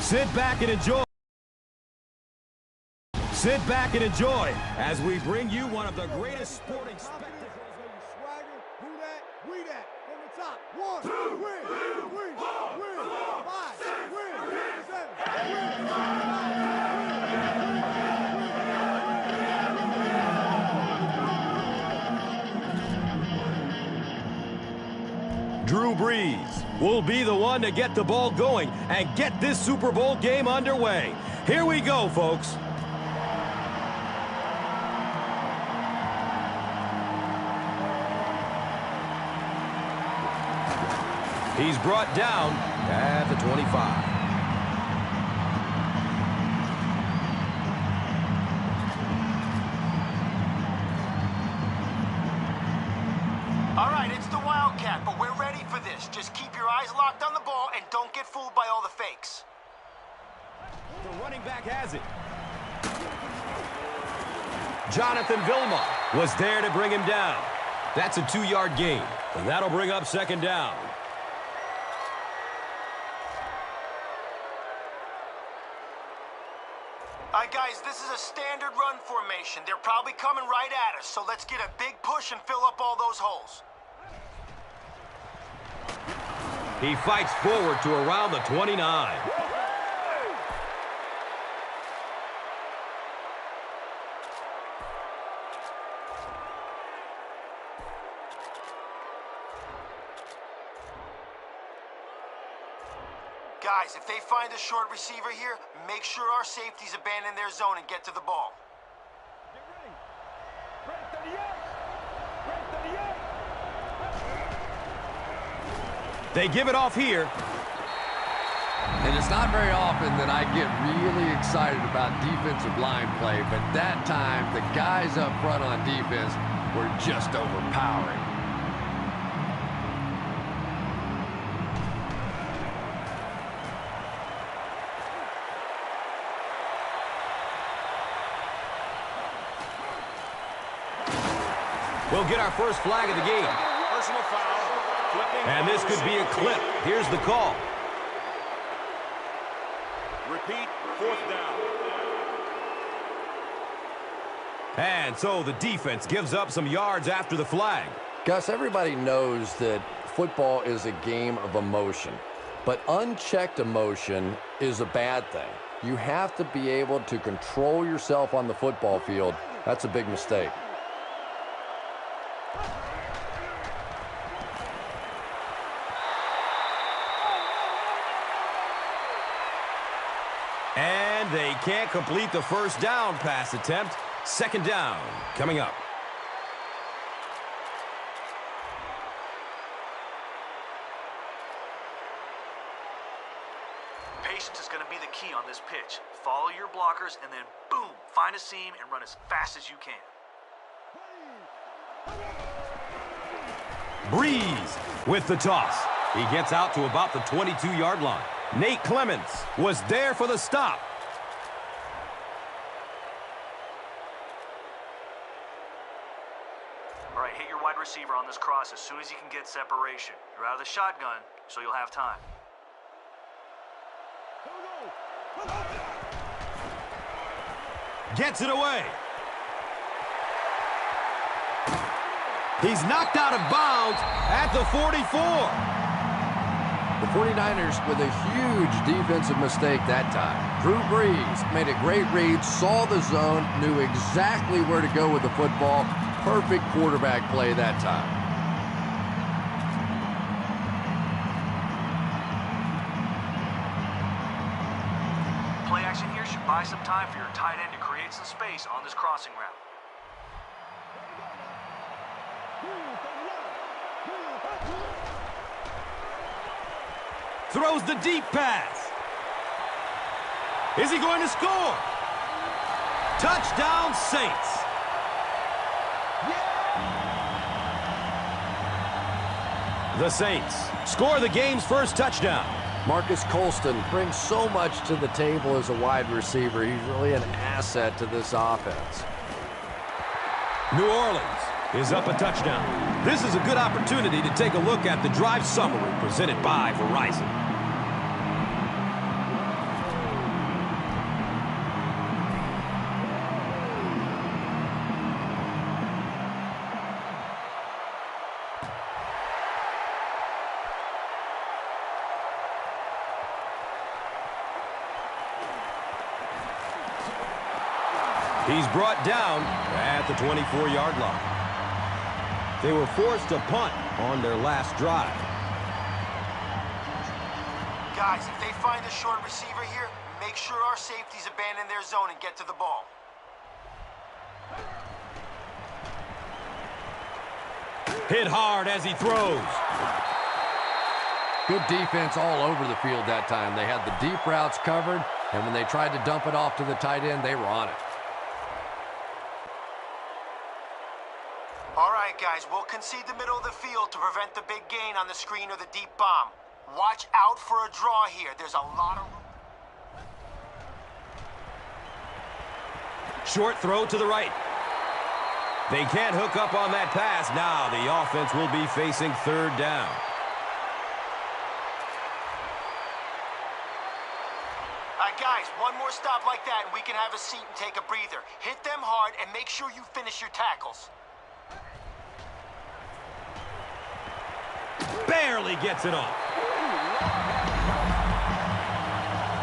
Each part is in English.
Sit back and enjoy. Sit back and enjoy as we bring you one of the greatest sporting spectacles. Who that? We that. From the top. 1, 2, win, 3, win, 5, win, 7, Drew Brees will be the one to get the ball going and get this Super Bowl game underway. Here we go, folks. He's brought down at the 25. All right, it's the Wildcat, but we're ready for this. Just keep your eyes locked on the ball and don't get fooled by all the fakes. The running back has it. Jonathan Vilma was there to bring him down. That's a 2-yard gain, and that'll bring up second down. All right, guys, this is a standard run formation. They're probably coming right at us, so let's get a big push and fill up all those holes. He fights forward to around the 29. Guys, if they find a short receiver here, make sure our safeties abandon their zone and get to the ball. Get ready. Ready, 38. They give it off here. And it's not very often that I get really excited about defensive line play, but that time, the guys up front on defense were just overpowering. We'll get our first flag of the game. Personal foul. And this could be a clip. Here's the call. Repeat, 4th down. And so the defense gives up some yards after the flag. Gus, everybody knows that football is a game of emotion, but unchecked emotion is a bad thing. You have to be able to control yourself on the football field. That's a big mistake. And they can't complete the first down pass attempt. Second down coming up. Patience is going to be the key on this pitch. Follow your blockers and then, boom, find a seam and run as fast as you can. Brees with the toss. He gets out to about the 22-yard line. Nate Clements was there for the stop. All right, hit your wide receiver on this cross as soon as you can get separation. You're out of the shotgun, so you'll have time. Gets it away. He's knocked out of bounds at the 44. The 49ers with a huge defensive mistake that time. Drew Brees made a great read, saw the zone, knew exactly where to go with the football. Perfect quarterback play that time. Play action here should buy some time for your tight end to create some space on this crossing route. Throws the deep pass. Is he going to score? Touchdown, Saints. The Saints score the game's first touchdown. Marcus Colston brings so much to the table as a wide receiver. He's really an asset to this offense. New Orleans is up a touchdown. This is a good opportunity to take a look at the drive summary presented by Verizon. He's brought down at the 24-yard line. They were forced to punt on their last drive. Guys, if they find a short receiver here, make sure our safeties abandon their zone and get to the ball. Hit hard as he throws. Good defense all over the field that time. They had the deep routes covered, and when they tried to dump it off to the tight end, they were on it. All right, guys, we'll concede the middle of the field to prevent the big gain on the screen or the deep bomb. Watch out for a draw here. There's a lot of... Short throw to the right. They can't hook up on that pass. Now the offense will be facing third down. All right, guys, one more stop like that and we can have a seat and take a breather. Hit them hard and make sure you finish your tackles. Barely gets it off.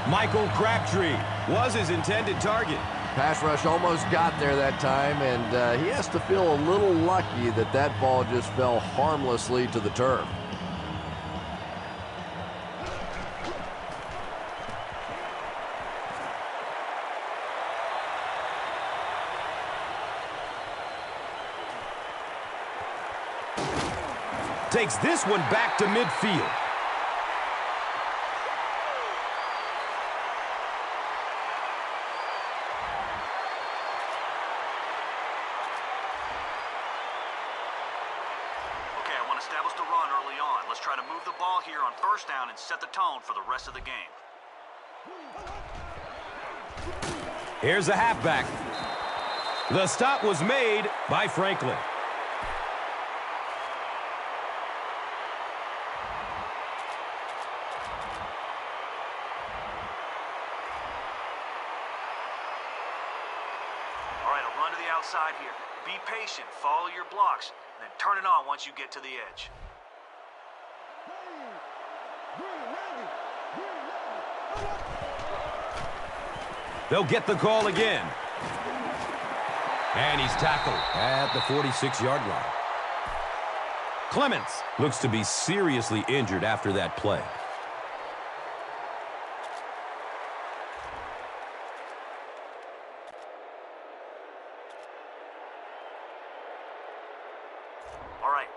Michael Crabtree was his intended target. Pass rush almost got there that time, and he has to feel a little lucky that that ball just fell harmlessly to the turf. Takes this one back to midfield. Okay, I want to establish the run early on. Let's try to move the ball here on first down and set the tone for the rest of the game. Here's a halfback. The stop was made by Franklin. Outside here. Be patient, follow your blocks, and then turn it on once you get to the edge. They'll get the call again. And he's tackled at the 46-yard line. Clements looks to be seriously injured after that play.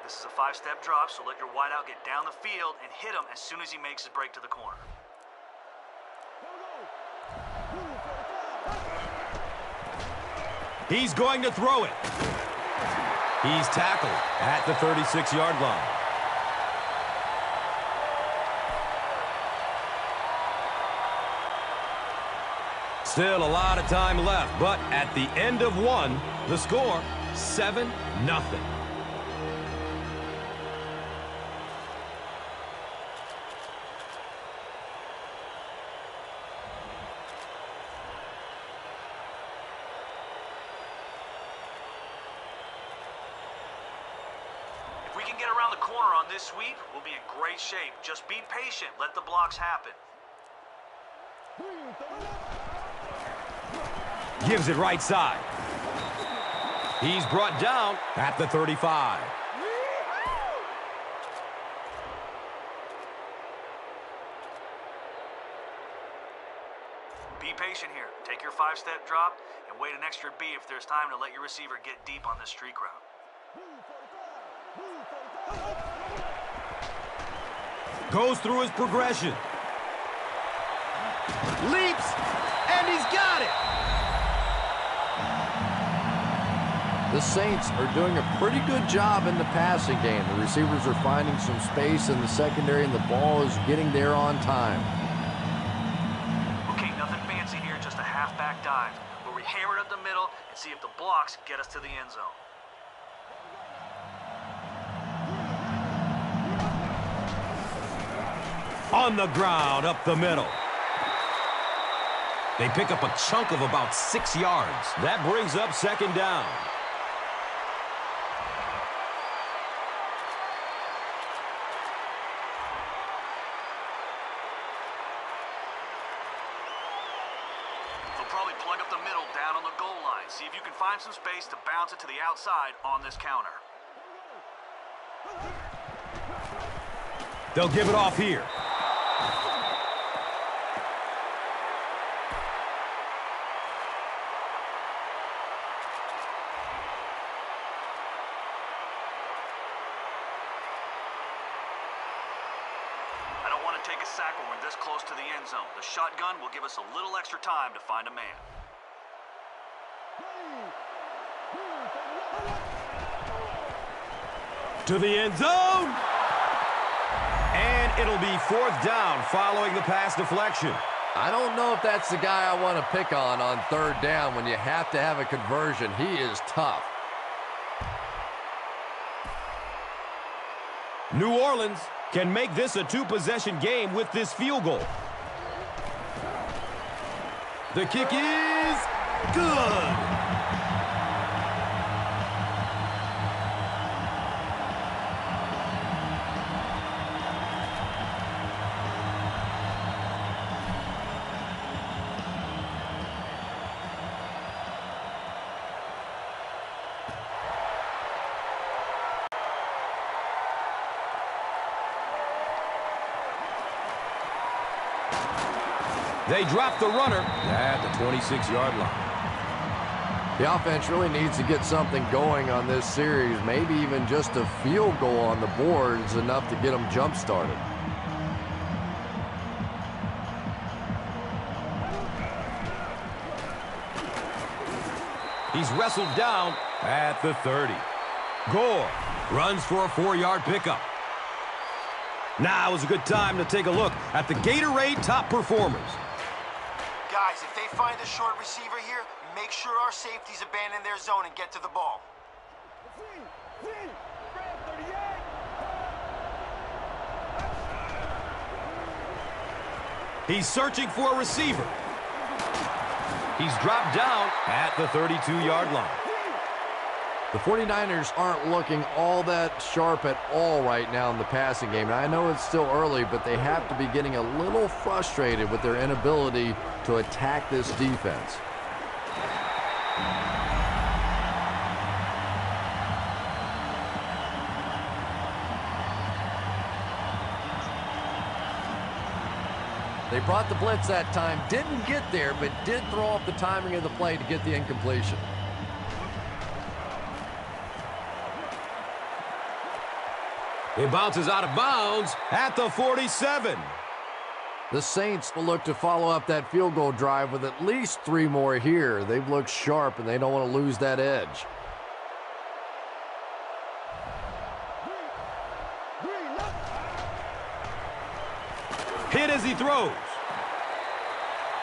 This is a 5-step drop, so let your wideout get down the field and hit him as soon as he makes his break to the corner. He's going to throw it. He's tackled at the 36-yard line. Still a lot of time left, but at the end of one, the score, 7-0. If we can get around the corner on this sweep, we'll be in great shape. Just be patient. Let the blocks happen. Gives it right side. He's brought down at the 35. Be patient here. Take your 5-step drop and wait an extra beat if there's time to let your receiver get deep on this streak route. Goes through his progression. Leaps, and he's got it. The Saints are doing a pretty good job in the passing game. The receivers are finding some space in the secondary, and the ball is getting there on time. Okay, nothing fancy here, just a halfback dive, where we hammer it up the middle and see if the blocks get us to the end zone. On the ground, up the middle. They pick up a chunk of about 6 yards. That brings up second down. They'll probably plug up the middle down on the goal line. See if you can find some space to bounce it to the outside on this counter. They'll give it off here. I don't want to take a sack when we're this close to the end zone. The shotgun will give us a little extra time to find a man. To the end zone. And it'll be fourth down following the pass deflection. I don't know if that's the guy I want to pick on third down when you have to have a conversion. He is tough. New Orleans can make this a two-possession game with this field goal. The kick is good. They drop the runner at the 26-yard line. The offense really needs to get something going on this series. Maybe even just a field goal on the board is enough to get them jump-started. He's wrestled down at the 30. Gore runs for a 4-yard pickup. Now is a good time to take a look at the Gatorade top performers. Guys, if they find a short receiver here, make sure our safeties abandon their zone and get to the ball. He's searching for a receiver. He's dropped down at the 32-yard line. The 49ers aren't looking all that sharp at all right now in the passing game. And I know it's still early, but they have to be getting a little frustrated with their inability to attack this defense. They brought the blitz that time, didn't get there, but did throw off the timing of the play to get the incompletion. It bounces out of bounds at the 47. The Saints will look to follow up that field goal drive with at least 3 more here. They've looked sharp, and they don't want to lose that edge. Hit as he throws.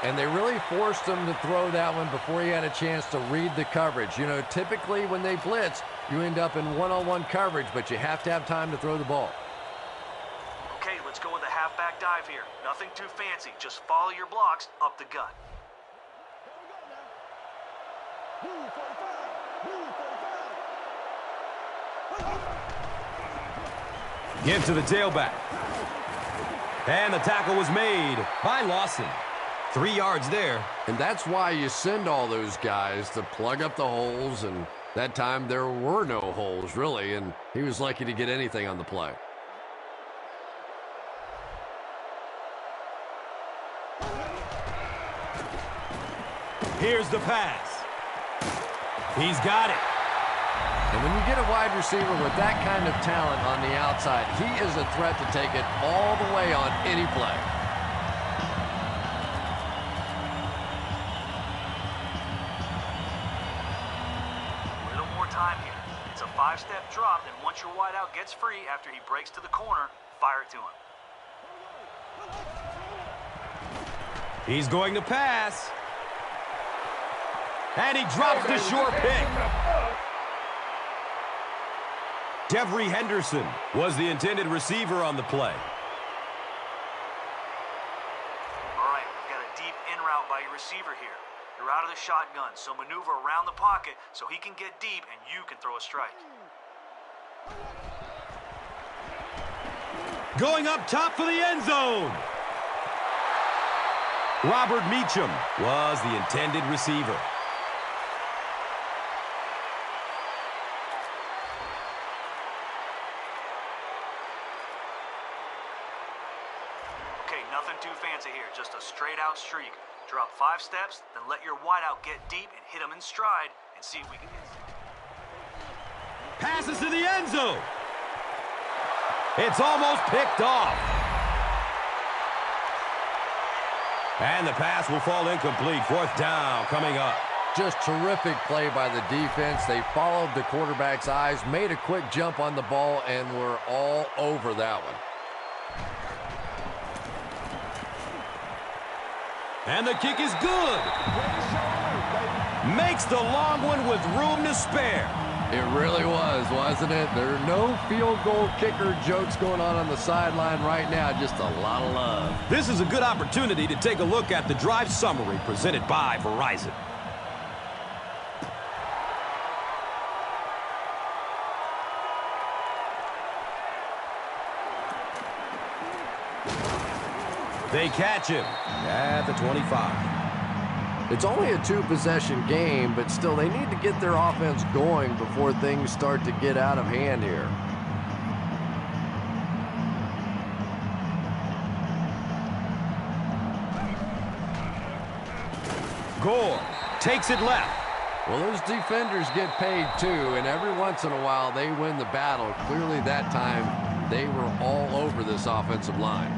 And they really forced him to throw that one before he had a chance to read the coverage. You know, typically when they blitz, you end up in one-on-one coverage, but you have to have time to throw the ball. Okay, let's go with a halfback dive here. Nothing too fancy. Just follow your blocks up the gut. Give to the tailback. And the tackle was made by Lawson. 3 yards there. And that's why you send all those guys to plug up the holes, and that time there were no holes, really, and he was lucky to get anything on the play. Here's the pass. He's got it. And when you get a wide receiver with that kind of talent on the outside, he is a threat to take it all the way on any play. A little more time here. It's a 5-step drop, and once your wideout gets free after he breaks to the corner, fire it to him. He's going to pass. And he drops the short pick. Devery Henderson was the intended receiver on the play. out of the shotgun, so maneuver around the pocket so he can get deep and you can throw a strike. Going up top for the end zone. Robert Meacham was the intended receiver. Okay, nothing too fancy here, just a straight-out streak. Drop 5 steps, then let your wideout get deep and hit him in stride and see if we can get... Passes to the end zone. It's almost picked off. And the pass will fall incomplete. 4th down coming up. Just terrific play by the defense. They followed the quarterback's eyes, made a quick jump on the ball, and were all over that one. And the kick is good. Makes the long one with room to spare. It really was, wasn't it? There are no field goal kicker jokes going on the sideline right now. Just a lot of love. This is a good opportunity to take a look at the drive summary presented by Verizon. They catch him at the 25. It's only a 2-possession game, but still they need to get their offense going before things start to get out of hand here. Gore takes it left. Well, those defenders get paid too, and every once in a while they win the battle. Clearly that time they were all over this offensive line.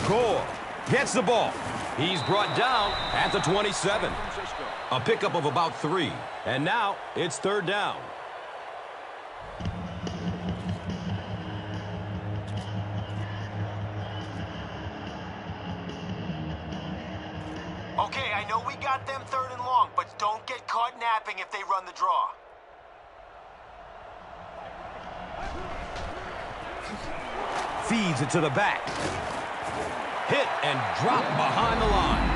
Gore gets the ball. He's brought down at the 27. A pickup of about 3. And now it's 3rd down. Okay, I know we got them 3rd and long, but don't get caught napping if they run the draw. Feeds it to the back. Hit and drop behind the line.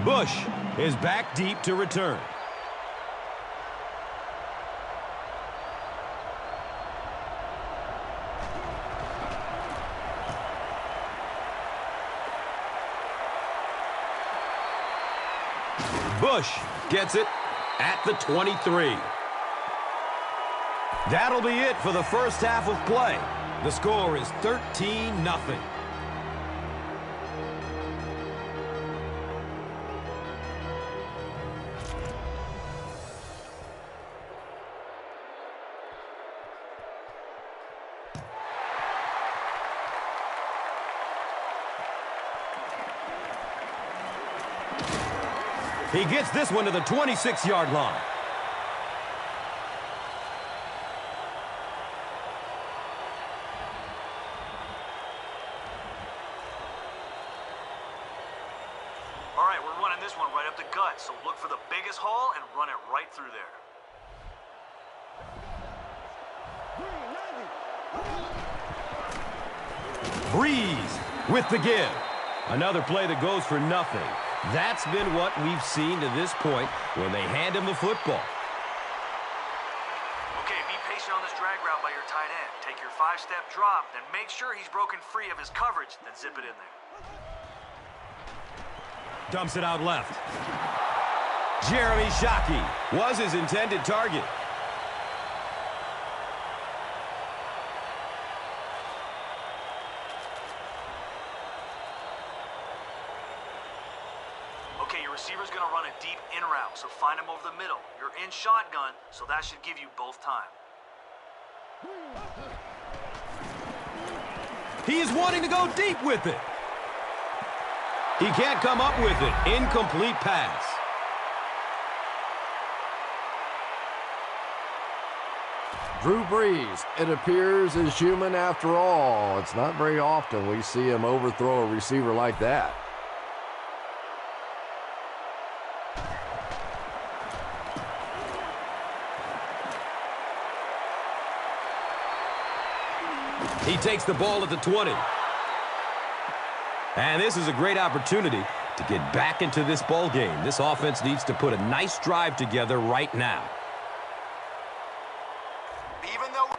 Bush is back deep to return. Bush gets it at the 23. That'll be it for the first half of play. The score is 13-0. He gets this one to the 26-yard line. All right, we're running this one right up the gut, so look for the biggest hole and run it right through there. Breeze with the give. Another play that goes for nothing. That's been what we've seen to this point when they hand him the football. Okay, be patient on this drag route by your tight end. Take your 5-step drop, then make sure he's broken free of his coverage, then zip it in there. Dumps it out left. Jeremy Shockey was his intended target. Okay, your receiver's going to run a deep in route, so find him over the middle. You're in shotgun, so that should give you both time. He is wanting to go deep with it. He can't come up with it. Incomplete pass. Drew Brees, it appears, is human after all. It's not very often we see him overthrow a receiver like that. He takes the ball at the 20. And this is a great opportunity to get back into this ball game. This offense needs to put a nice drive together right now. Even though...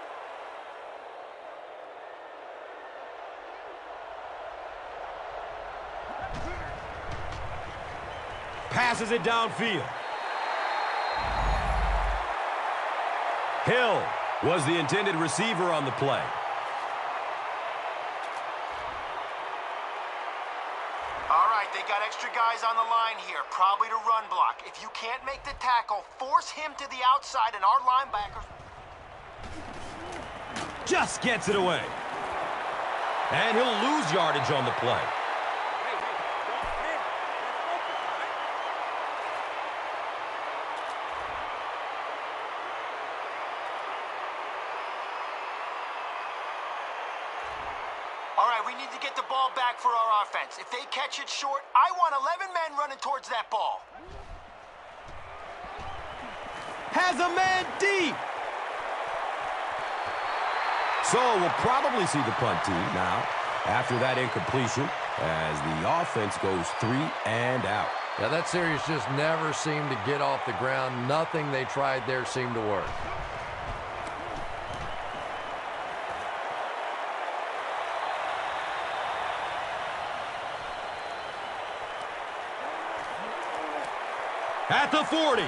Passes it downfield. Hill was the intended receiver on the play. All right, they got extra guys on the line here, probably to run block. If you can't make the tackle, force him to the outside, and our linebackers... Just gets it away. And he'll lose yardage on the play. All right, we need to get the ball back for our offense. If they catch it short, I want 11 men running towards that ball. Has a man deep. So we'll probably see the punt team now after that incompletion as the offense goes 3 and out. Yeah, that series just never seemed to get off the ground. Nothing they tried there seemed to work. At the 40.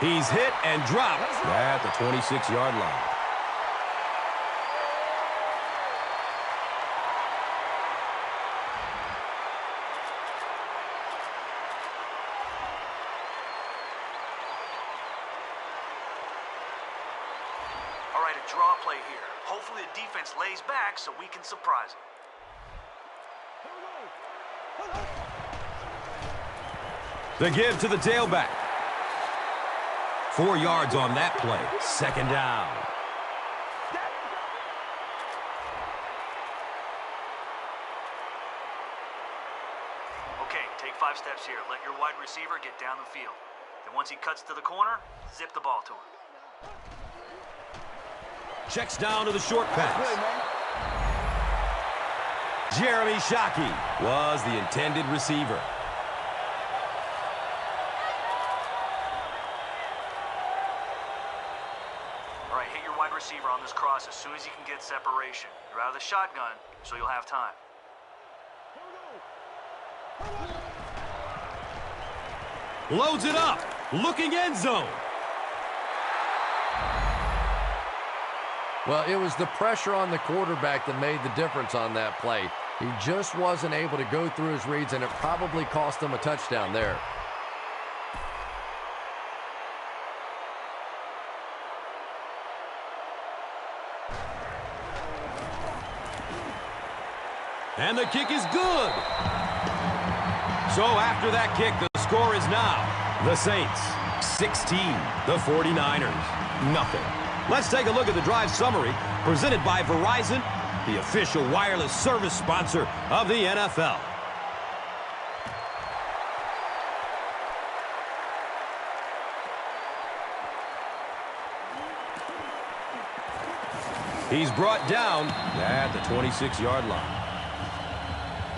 He's hit and dropped at the 26-yard line. All right, a draw play here. Hopefully the defense lays back so we can surprise them. The give to the tailback. 4 yards on that play. Second down. Okay, take 5 steps here. Let your wide receiver get down the field. Then once he cuts to the corner, zip the ball to him. Checks down to the short pass. Jeremy Shockey was the intended receiver. All right, hit your wide receiver on this cross as soon as you can get separation. You're out of the shotgun, so you'll have time. Loads it up. Looking end zone. Well, it was the pressure on the quarterback that made the difference on that play. He just wasn't able to go through his reads, and it probably cost him a touchdown there. And the kick is good. So after that kick, the score is now the Saints 16, the 49ers nothing. Let's take a look at the drive summary presented by Verizon, the official wireless service sponsor of the NFL. He's brought down at the 26-yard line.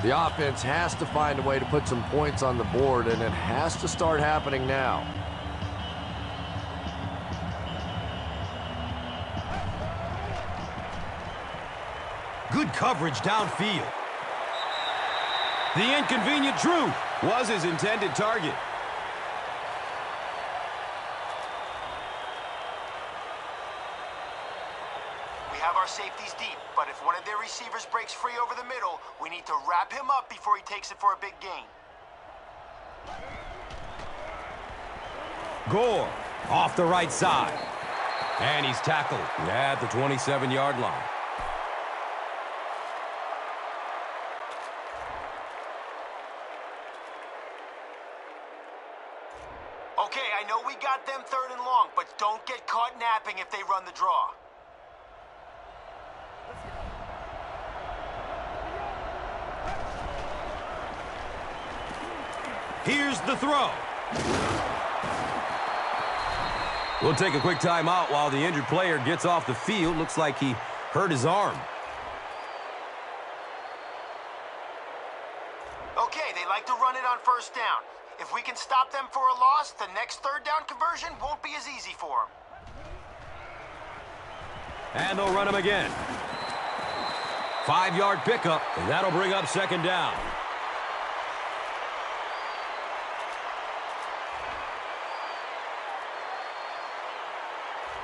The offense has to find a way to put some points on the board, and it has to start happening now. Good coverage downfield. The inconvenient Drew was his intended target. We have our safeties deep, but if one of their receivers breaks free over the middle, we need to wrap him up before he takes it for a big gain. Gore off the right side. And he's tackled at the 27-yard line. Okay, I know we got them 3rd and long, but don't get caught napping if they run the draw. Here's the throw. We'll take a quick timeout while the injured player gets off the field. Looks like he hurt his arm. Okay, they like to run it on 1st down. If we can stop them for a loss, the next 3rd down conversion won't be as easy for them. And they'll run him again. 5-yard pickup, and that'll bring up 2nd down.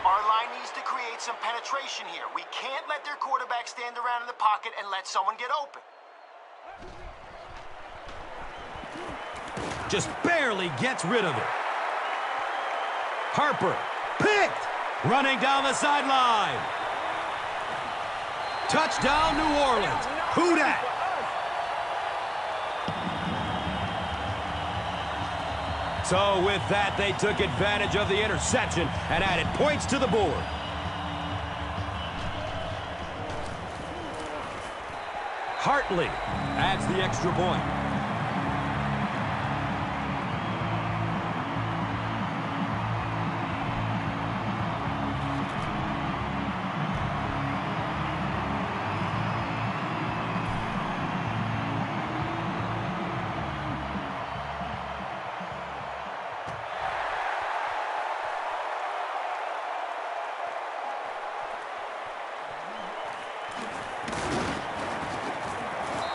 Our line needs to create some penetration here. We can't let their quarterback stand around in the pocket and let someone get open. Just barely gets rid of it. Harper, picked! Running down the sideline. Touchdown, New Orleans. Who dat? So with that, they took advantage of the interception and added points to the board. Hartley adds the extra point.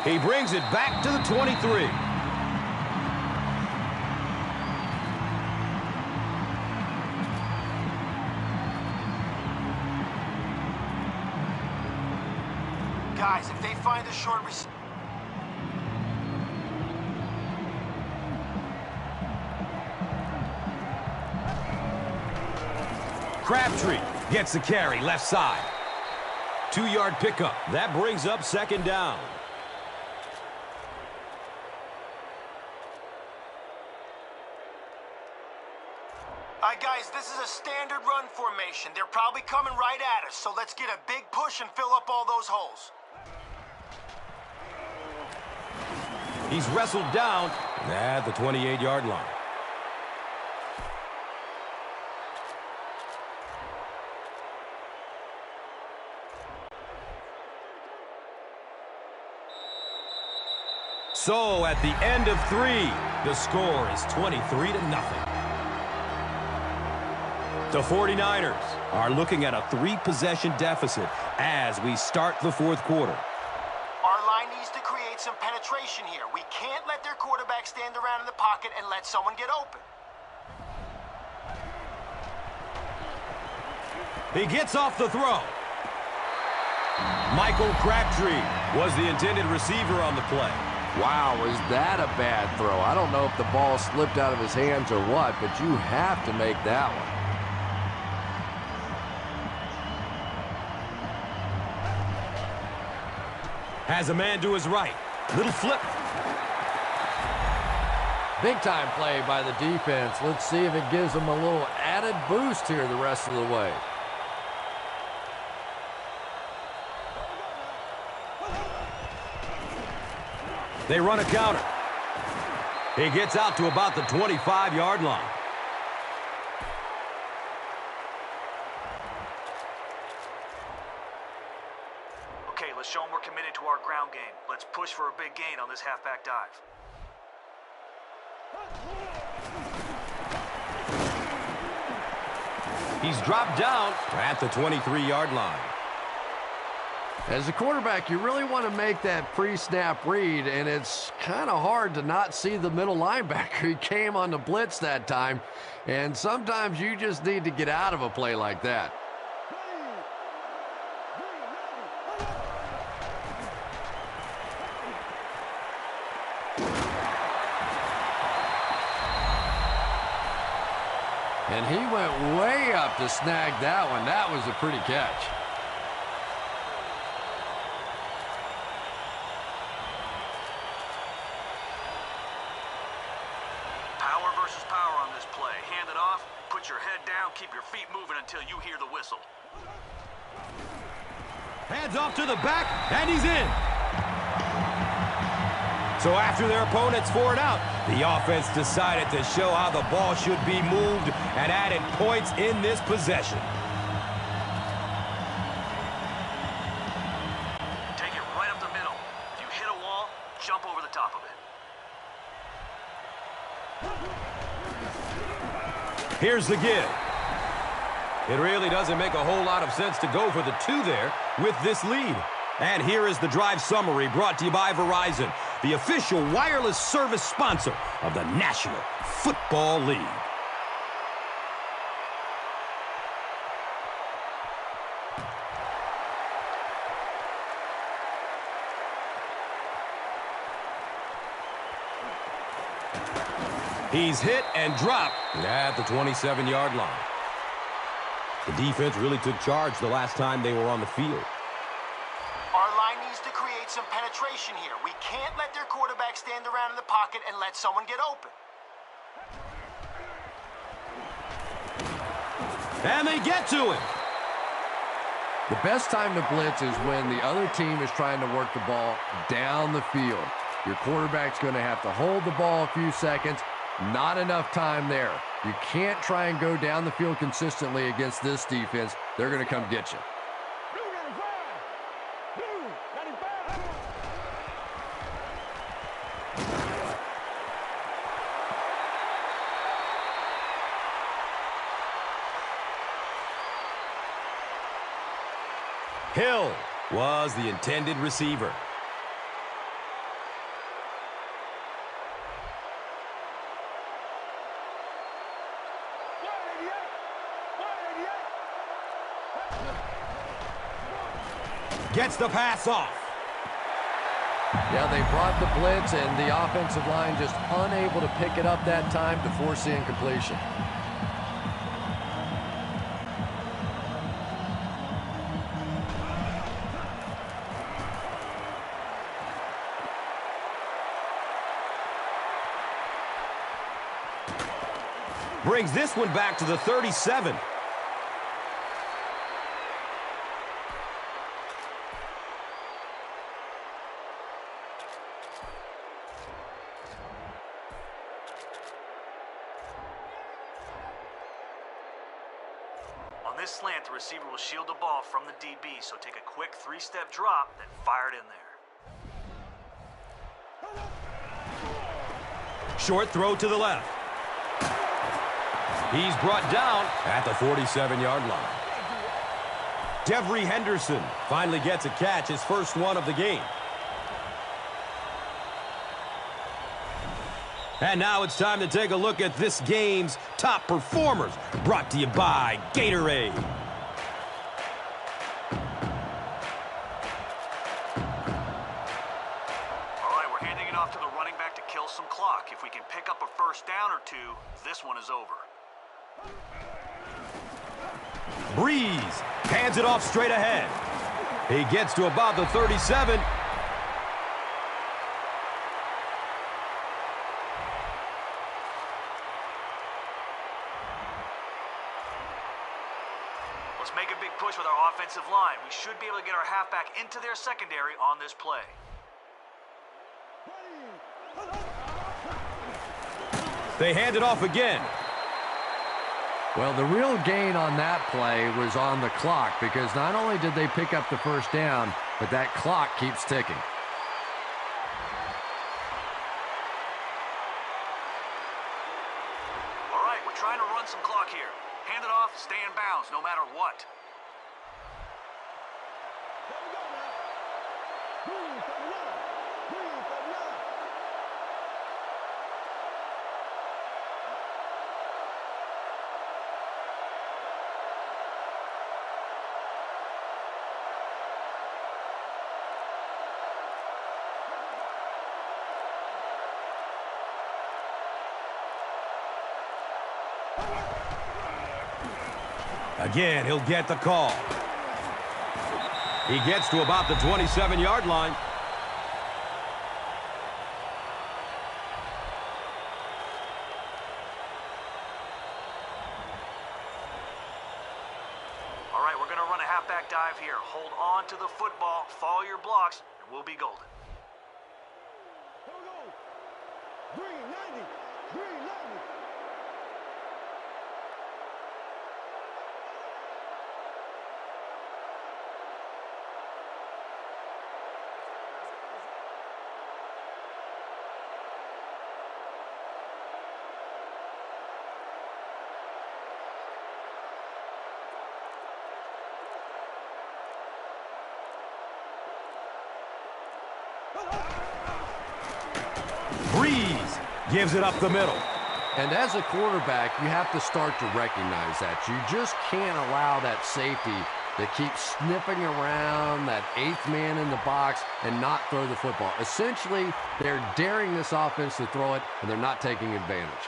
He brings it back to the 23. Guys, if they find a short receiver... Crabtree gets the carry, left side. 2-yard pickup. That brings up 2nd down. All right, guys, this is a standard run formation. They're probably coming right at us, so let's get a big push and fill up all those holes. He's wrestled down at the 28-yard line. So at the end of 3, the score is 23-0. The 49ers are looking at a 3-possession deficit as we start the 4th quarter. Our line needs to create some penetration here. We can't let their quarterback stand around in the pocket and let someone get open. He gets off the throw. Michael Crabtree was the intended receiver on the play. Wow, was that a bad throw? I don't know if the ball slipped out of his hands or what, but you have to make that one. Has a man to his right. Little flip. Big-time play by the defense. Let's see if it gives them a little added boost here the rest of the way. They run a counter. He gets out to about the 25-yard line. Okay, let's show them we're committed to our ground game. Let's push for a big gain on this halfback dive. He's dropped down at the 23-yard line. As a quarterback, you really want to make that pre-snap read, and it's kind of hard to not see the middle linebacker. He came on the blitz that time, and sometimes you just need to get out of a play like that. And he went way up to snag that one. That was a pretty catch. Power versus power on this play. Hand it off, put your head down, keep your feet moving until you hear the whistle. Hands off to the back, and he's in. So after their opponents for it out, the offense decided to show how the ball should be moved and added points in this possession. Take it right up the middle. If you hit a wall, jump over the top of it. Here's the give. It really doesn't make a whole lot of sense to go for the 2 there with this lead. And here is the drive summary brought to you by Verizon, the official wireless service sponsor of the National Football League. He's hit and dropped at the 27-yard line. The defense really took charge the last time they were on the field. Our line needs to create some penetration here. We can't let their quarterback stand around in the pocket and let someone get open. And they get to him. The best time to blitz is when the other team is trying to work the ball down the field. Your quarterback's going to have to hold the ball a few seconds. Not enough time there. You can't try and go down the field consistently against this defense. They're going to come get you. Hill was the intended receiver. Gets the pass off. Yeah, they brought the blitz, and the offensive line just unable to pick it up that time to force the incompletion. Brings this one back to the 37. On this slant, the receiver will shield the ball from the DB, so take a quick 3-step drop, then fire it in there. Short throw to the left. He's brought down at the 47-yard line. Devery Henderson finally gets a catch, his first one of the game. And now it's time to take a look at this game's top performers, brought to you by Gatorade. All right, we're handing it off to the running back to kill some clock. If we can pick up a first down or two, this one is over. Breeze hands it off straight ahead. He gets to about the 37. Let's make a big push with our offensive line. We should be able to get our halfback into their secondary on this play. They hand it off again. Well, the real gain on that play was on the clock, because not only did they pick up the first down, but that clock keeps ticking. All right, we're trying to run some clock here. Hand it off, stay in bounds, no matter what. Again, he'll get the call. He gets to about the 27-yard line. right, we're going to run a halfback dive here. Hold on to the football, follow your blocks, and we'll be golden. Here we go. Green 90. Green 90. Breeze gives it up the middle. And as a quarterback, you have to start to recognize that. You just can't allow that safety to keep sniffing around that eighth man in the box and not throw the football. Essentially, they're daring this offense to throw it, and they're not taking advantage.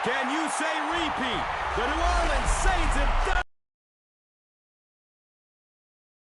Can you say repeat? The New Orleans Saints have done